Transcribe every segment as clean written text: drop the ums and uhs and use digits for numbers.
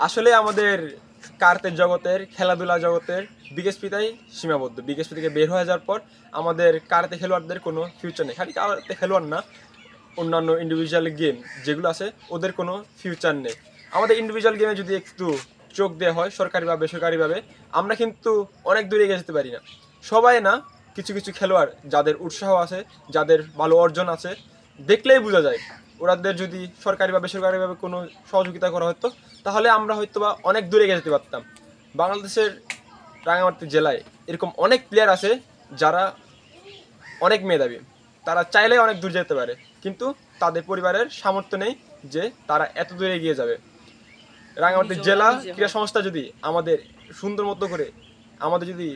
আসলে আমাদের কার্তের জগতের খেলাধুলা জগতের বিকেএসপিটাই সীমাবদ্ধ। বিকেএসপি থেকে বের হয়ে যাওয়ার পর আমাদের কার্তে খেলোয়াড়দের কোনো ফিউচার নেই। খালি কার্তে খেলোয়াড় না, অন্যান্য ইন্ডিভিজুয়াল গেম যেগুলো আছে ওদের কোনো ফিউচার নেই। আমাদের ইন্ডিভিজুয়াল গেমে যদি একটু চোখ দেওয়া হয় সরকারি বা বেসরকারিভাবে, আমরা কিন্তু অনেক দূরে এগিয়ে যেতে পারি না। সবাই না, কিছু কিছু খেলোয়াড় যাদের উৎসাহ আছে, যাদের ভালো অর্জন আছে, দেখলেই বোঝা যায়। ওরাদের যদি সরকারি বা বেসরকারিভাবে কোনো সহযোগিতা করা হতো তাহলে আমরা হয়তো বা অনেক দূরে এগিয়ে যেতে পারতাম। বাংলাদেশের রাঙামাটি জেলায় এরকম অনেক প্লেয়ার আছে যারা অনেক মেধাবী, তারা চাইলেই অনেক দূর যেতে পারে, কিন্তু তাদের পরিবারের সামর্থ্য নেই যে তারা এত দূরে এগিয়ে যাবে। রাঙামাটি জেলা ক্রীড়া সংস্থা যদি আমাদের সুন্দর মতো করে আমাদের যদি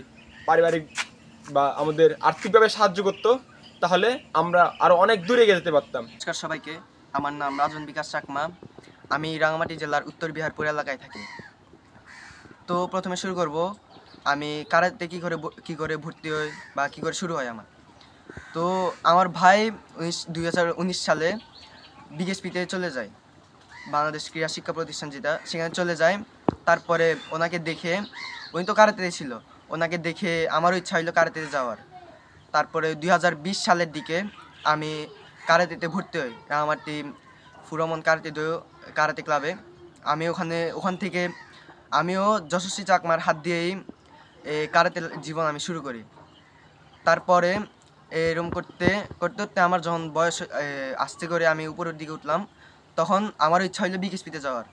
পারিবারিক বা আমাদের আর্থিকভাবে সাহায্য করতো তাহলে আমরা আরও অনেক দূরে এগিয়ে যেতে পারতাম। নমস্কার সবাইকে, আমার নাম রাজন বিকাশ চাকমা। আমি রাঙামাটি জেলার উত্তর বিহারপুর এলাকায় থাকি। তো প্রথমে শুরু করব আমি কারাতে কী করে ভর্তি হই বা কী করে শুরু হয় আমার। তো আমার ভাই 2019 সালে বিকেএসপিতে চলে যায়, বাংলাদেশ ক্রীড়া শিক্ষা প্রতিষ্ঠান যেটা, সেখানে চলে যায়। তারপরে ওনাকে দেখে, উনি তো কারাতেতে ছিল, ওনাকে দেখে আমারও ইচ্ছা হইলো কারাতেতে যাওয়ার। তারপরে 2020 সালের দিকে আমি কারাতেতে ভর্তি হই রাঙামাটি ফুরমন কারাতে ক্লাবে। আমি ওখান থেকে আমিও যশস্বী চাকমার হাত দিয়েই কারাতে জীবন আমি শুরু করি। তারপরে এরকম করতে করতে আমার যখন বয়স আস্তে করে আমি উপরের দিকে উঠলাম, তখন আমারও ইচ্ছা হইলো বিকেএসপিতে যাওয়ার।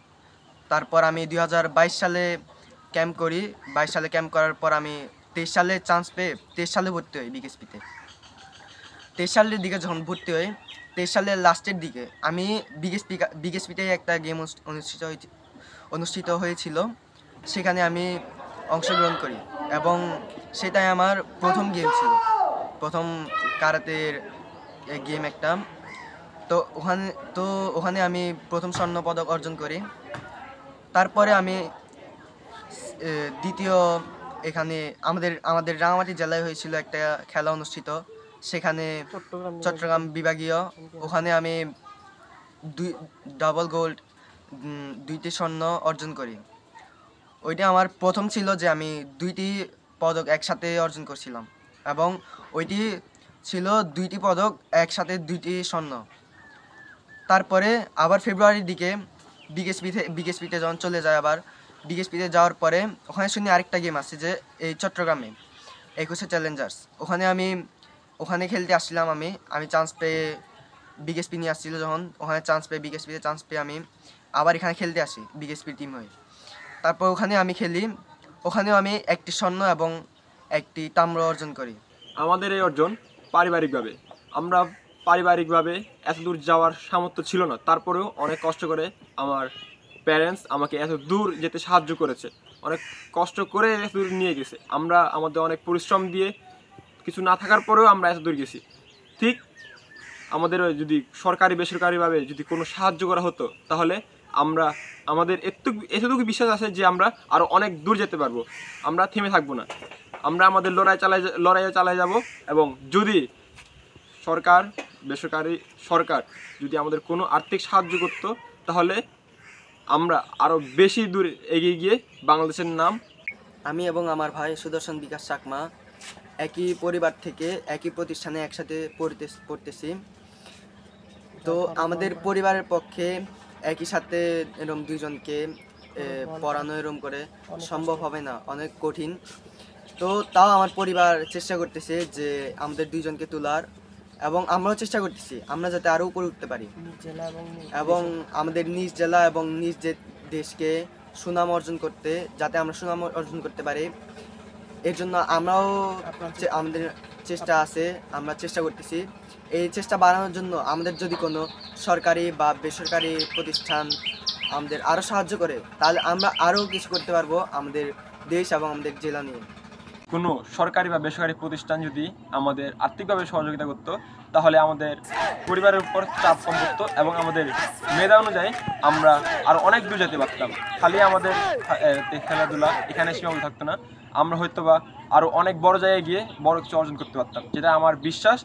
তারপর আমি 2022 সালে ক্যাম্প করি। 22 সালে ক্যাম্প করার পর আমি 23 সালে চান্স পেয়ে 23 সালে ভর্তি হই বিকেএসপিতে। 23 সালের দিকে যখন ভর্তি হই, 23 সালের লাস্টের দিকে আমি বিকেএসপিতে একটা গেম অনুষ্ঠিত হয়েছিল, সেখানে আমি অংশগ্রহণ করি এবং সেটাই আমার প্রথম গেম ছিল, প্রথম কারাতের গেম একটা। তো ওখানে আমি প্রথম স্বর্ণ পদক অর্জন করি। তারপরে আমি দ্বিতীয় এখানে আমাদের রাঙামাটি জেলায় হয়েছিল একটা খেলা অনুষ্ঠিত, সেখানে চট্টগ্রাম বিভাগীয়, ওখানে আমি ডাবল গোল্ড, 2টি স্বর্ণ অর্জন করি। ওইটা আমার প্রথম ছিল যে আমি 2টি পদক একসাথে অর্জন করছিলাম, এবং ওইটি ছিল 2টি পদক একসাথে 2টি স্বর্ণ। তারপরে আবার ফেব্রুয়ারির দিকে বিকেএসপিতে যখন চলে যায়, আবার বিকেএসপিতে যাওয়ার পরে ওখানে শুনি আরেকটা গেম আছে যে এই চট্টগ্রামে 21 চ্যালেঞ্জার্স, ওখানে খেলতে আসছিলাম। আমি চান্স পেয়ে বিকেএসপি নিয়ে আসছিল, যখন ওখানে বিকেএসপিতে চান্স পেয়ে আমি আবার এখানে খেলতে আসি বিকেএসপির টিম হয়ে। তারপর ওখানে আমি খেলি, ওখানেও আমি 1টি স্বর্ণ এবং 1টি তাম্র অর্জন করি। আমাদের এই অর্জন পারিবারিকভাবে এত দূর যাওয়ার সামর্থ্য ছিল না, তারপরেও অনেক কষ্ট করে আমার প্যারেন্টস আমাকে এত দূর যেতে সাহায্য করেছে, অনেক কষ্ট করে এত দূর নিয়ে গেছে। আমরা আমাদের অনেক পরিশ্রম দিয়ে কিছু না থাকার পরেও আমরা এত দূর গেছি। ঠিক আমাদের যদি সরকারি বেসরকারিভাবে যদি কোনো সাহায্য করা হতো তাহলে আমাদের এতটুকু বিশ্বাস আছে যে আমরা আরও অনেক দূর যেতে পারবো। আমরা থেমে থাকবো না, আমরা আমাদের লড়াইয়ে চালিয়ে যাব। এবং যদি বেসরকারি সরকার যদি আমাদের কোনো আর্থিক সাহায্য করতো তাহলে আমরা আরও বেশি দূর এগিয়ে গিয়ে বাংলাদেশের নাম। আমি এবং আমার ভাই সুদর্শন বিকাশ চাকমা একই পরিবার থেকে একই প্রতিষ্ঠানে একসাথে পড়তেছি। তো আমাদের পরিবারের পক্ষে একই সাথে এরকম দুইজনকে পড়ানো এরকম করে সম্ভব হবে না, অনেক কঠিন। তো তাও আমার পরিবার চেষ্টা করতেছে যে আমাদের দুইজনকে তোলার, এবং আমরাও চেষ্টা করতেছি আমরা যাতে আরও উপরে উঠতে পারি এবং আমাদের নিজ জেলা এবং নিজ দেশকে সুনাম অর্জন করতে, যাতে আমরা সুনাম অর্জন করতে পারি। এর জন্য আমরাও আমাদের চেষ্টা আছে, আমরা চেষ্টা করতেছি। এই চেষ্টা বাড়ানোর জন্য আমাদের যদি কোনো সরকারি বা বেসরকারি প্রতিষ্ঠান আমাদের আরও সাহায্য করে তাহলে আমরা আরও কিছু করতে পারবো আমাদের দেশ এবং আমাদের জেলা নিয়ে। কোনো সরকারি বা বেসরকারি প্রতিষ্ঠান যদি আমাদের আর্থিকভাবে সহযোগিতা করতো তাহলে আমাদের পরিবারের উপর চাপ কম করতো এবং আমাদের মেধা অনুযায়ী আমরা আরও অনেক দূর যেতে পারতাম। খালি আমাদের খেলাধুলা এখানে সীমাবদ্ধ থাকতো না, আমরা হয়তো বা আরও অনেক বড় জায়গায় গিয়ে বড় কিছু অর্জন করতে পারতাম, যেটা আমার বিশ্বাস